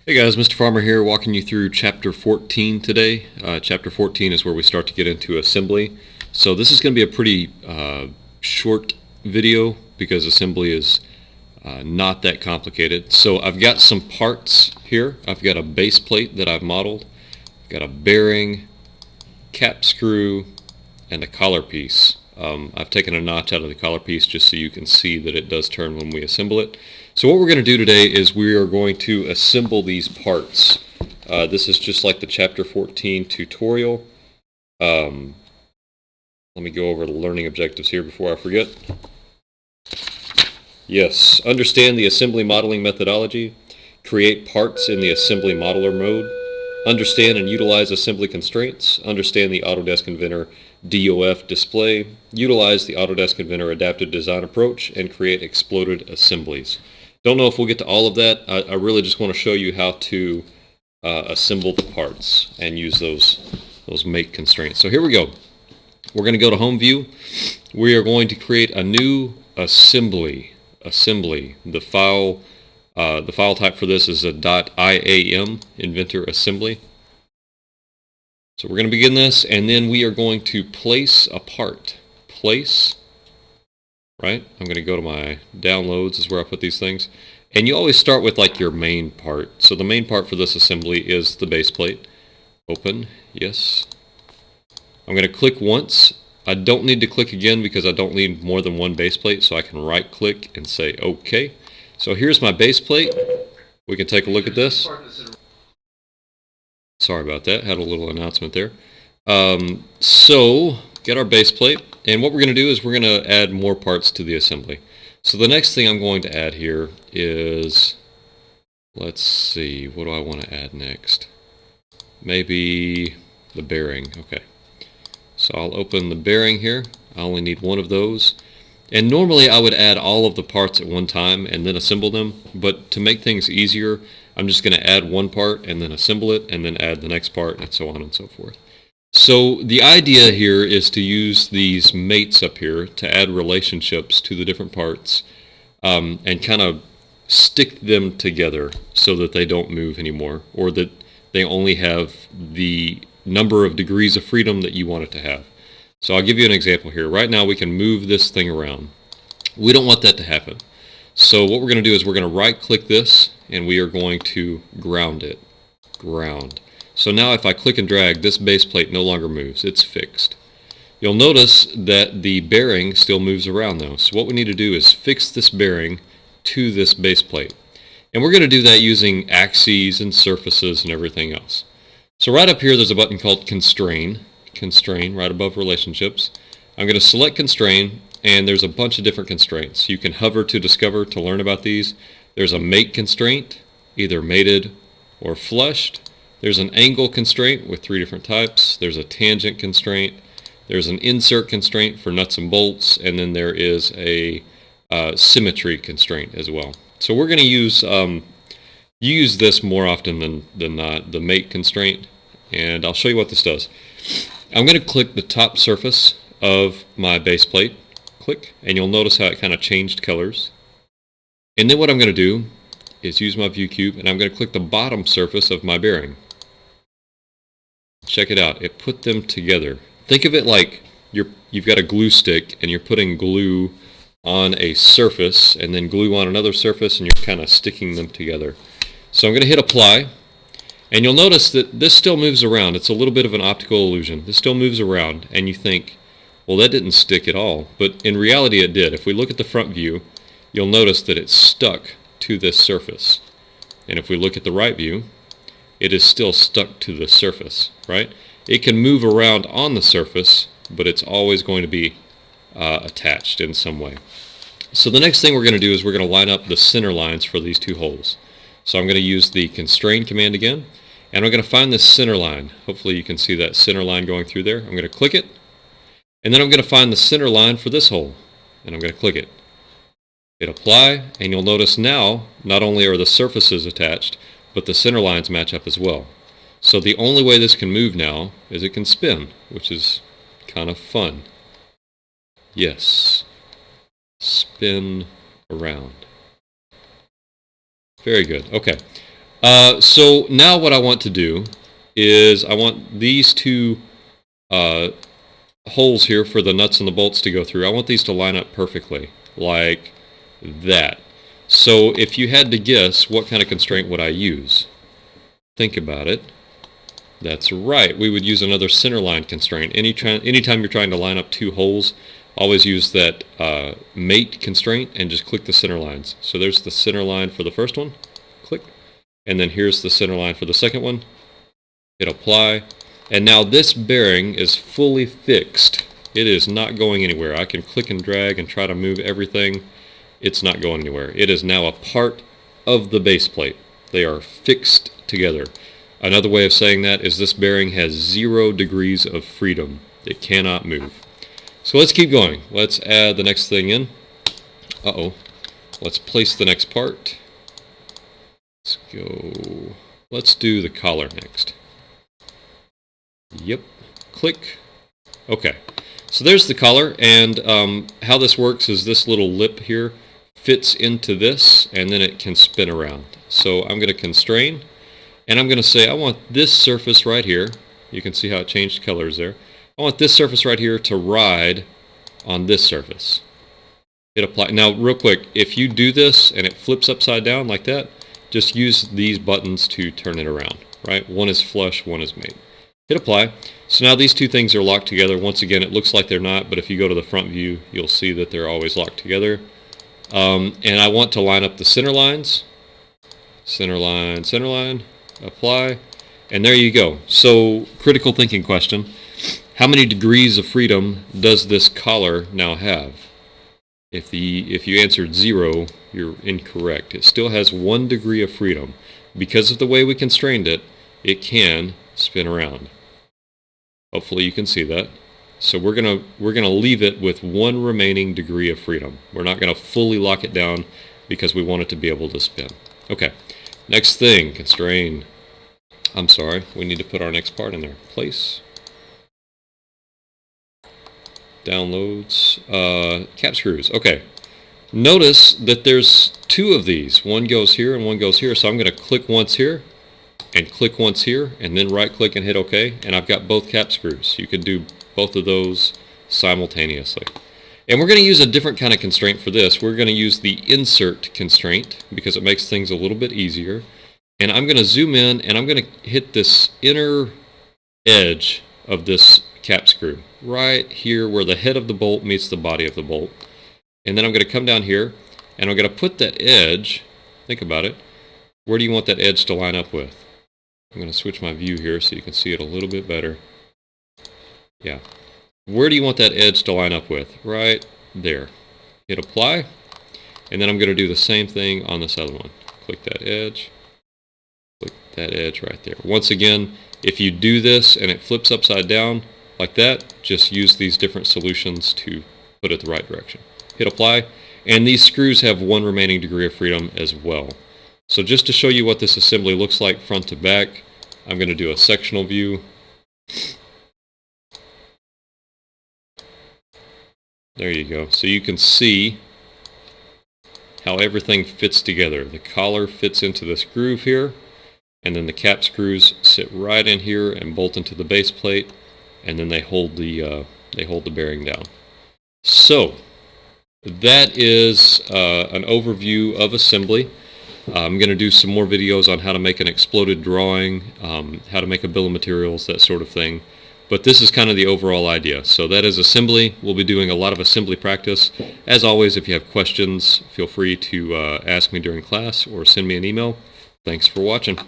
Hey guys, Mr. Farmer here, walking you through Chapter 14 today. Chapter 14 is where we start to get into assembly. So this is going to be a pretty short video because assembly is not that complicated. So I've got some parts here. I've got a base plate that I've modeled. I've got a bearing, cap screw, and a collar piece. I've taken a notch out of the collar piece just so you can see that it does turn when we assemble it. So what we're going to do today is we are going to assemble these parts. This is just like the Chapter 14 tutorial. Let me go over the learning objectives here before I forget. Yes, understand the assembly modeling methodology. Create parts in the assembly modeler mode. Understand and utilize assembly constraints. Understand the Autodesk Inventor DOF display. Utilize the Autodesk Inventor adaptive design approach and create exploded assemblies. Don't know if we'll get to all of that. I really just want to show you how to assemble the parts and use those make constraints. So here we go. We're going to go to Home View. We are going to create a new assembly. The file type for this is a .iam, Inventor assembly. So we're going to begin this, and then we are going to place a part. Place. Right? I'm going to go to my downloads is where I put these things. And you always start with like your main part. So the main part for this assembly is the base plate. Open. Yes. I'm going to click once. I don't need to click again because I don't need more than one base plate, so I can right click and say OK. So here's my base plate. We can take a look at this. Sorry about that. Had a little announcement there. So get our base plate. And what we're going to do is we're going to add more parts to the assembly. So the next thing I'm going to add here is, let's see, what do I want to add next? Maybe the bearing. Okay. So I'll open the bearing here. I only need one of those. And normally I would add all of the parts at one time and then assemble them. But to make things easier, I'm just going to add one part and then assemble it and then add the next part and so on and so forth. So the idea here is to use these mates up here to add relationships to the different parts and kind of stick them together so that they don't move anymore, or that they only have the number of degrees of freedom that you want it to have. So I'll give you an example here. Right now we can move this thing around. We don't want that to happen. So what we're going to do is we're going to right click this and we are going to ground it. Ground. So now if I click and drag, this base plate no longer moves. It's fixed. You'll notice that the bearing still moves around though. So what we need to do is fix this bearing to this base plate. And we're going to do that using axes and surfaces and everything else. So right up here there's a button called Constrain. Constrain right above Relationships. I'm going to select Constrain, and there's a bunch of different constraints. You can hover to discover to learn about these. There's a mate constraint, either mated or flushed. There's an angle constraint with 3 different types. There's a tangent constraint. There's an insert constraint for nuts and bolts. And then there is a symmetry constraint as well. So we're going to use this more often than not, the mate constraint. And I'll show you what this does. I'm going to click the top surface of my base plate. Click. And you'll notice how it kind of changed colors. And then what I'm going to do is use my view cube, and I'm going to click the bottom surface of my bearing. Check it out. It put them together. Think of it like you've got a glue stick and you're putting glue on a surface and then glue on another surface, and you're kind of sticking them together. So I'm going to hit apply, and you'll notice that this still moves around. It's a little bit of an optical illusion. This still moves around, and you think, well, that didn't stick at all. But in reality it did. If we look at the front view, you'll notice that it's stuck to this surface. And if we look at the right view, it is still stuck to the surface, right? It can move around on the surface, but it's always going to be attached in some way. So the next thing we're going to do is we're going to line up the center lines for these two holes. So I'm going to use the constrain command again, and I'm going to find this center line. Hopefully you can see that center line going through there. I'm going to click it, and then I'm going to find the center line for this hole, and I'm going to click it. Hit apply, and you'll notice now not only are the surfaces attached, but the center lines match up as well. So the only way this can move now is it can spin, which is kind of fun. Yes. Spin around. Very good. Okay. So now what I want to do is I want these two holes here for the nuts and the bolts to go through. I want these to line up perfectly, like that. So if you had to guess, what kind of constraint would I use? Think about it. That's right. We would use another centerline constraint. Anytime you're trying to line up two holes, always use that mate constraint and just click the center lines. So there's the center line for the first one. Click. And then here's the center line for the second one. Hit apply. And now this bearing is fully fixed. It is not going anywhere. I can click and drag and try to move everything. It's not going anywhere. It is now a part of the base plate. They are fixed together. Another way of saying that is this bearing has 0 degrees of freedom. It cannot move. So let's keep going. Let's add the next thing in. Let's place the next part. Let's go. Let's do the collar next. Yep. Click. Okay. So there's the collar, and how this works is this little lip here fits into this, and then it can spin around. So I'm going to constrain, and I'm going to say I want this surface right here. You can see how it changed colors there. I want this surface right here to ride on this surface. Hit apply. Now, real quick, if you do this and it flips upside down like that, just use these buttons to turn it around, right? One is flush, one is mate. Hit apply. So now these two things are locked together. Once again, it looks like they're not, but if you go to the front view, you'll see that they're always locked together. And I want to line up the center lines. Center line, apply. And there you go. So, critical thinking question. How many degrees of freedom does this collar now have? If you answered 0, you're incorrect. It still has 1 degree of freedom. Because of the way we constrained it, it can spin around. Hopefully you can see that. So we're gonna leave it with 1 remaining degree of freedom. We're not gonna fully lock it down because we want it to be able to spin. Okay. Next thing, constrain. I'm sorry, we need to put our next part in there. Place. Downloads. Cap screws. Okay. Notice that there's 2 of these. One goes here and one goes here. So I'm going to click once here and click once here and then right click and hit OK. And I've got both cap screws. You can do both of those simultaneously. And we're going to use a different kind of constraint for this. We're going to use the insert constraint because it makes things a little bit easier. And I'm going to zoom in and I'm going to hit this inner edge of this cap screw right here where the head of the bolt meets the body of the bolt. And then I'm going to come down here and I'm going to put that edge, think about it, where do you want that edge to line up with? I'm going to switch my view here so you can see it a little bit better. Yeah. Where do you want that edge to line up with? Right there. Hit apply. And then I'm going to do the same thing on this other one. Click that edge. Click that edge right there. Once again, if you do this and it flips upside down like that, just use these different solutions to put it the right direction. Hit apply. And these screws have 1 remaining degree of freedom as well. So just to show you what this assembly looks like front to back, I'm going to do a sectional view. There you go. So you can see how everything fits together. The collar fits into this groove here, and then the cap screws sit right in here and bolt into the base plate, and then they hold the bearing down. So that is an overview of assembly. I'm going to do some more videos on how to make an exploded drawing, how to make a bill of materials, that sort of thing. But this is kind of the overall idea. So that is assembly. We'll be doing a lot of assembly practice. As always, if you have questions, feel free to ask me during class or send me an email. Thanks for watching.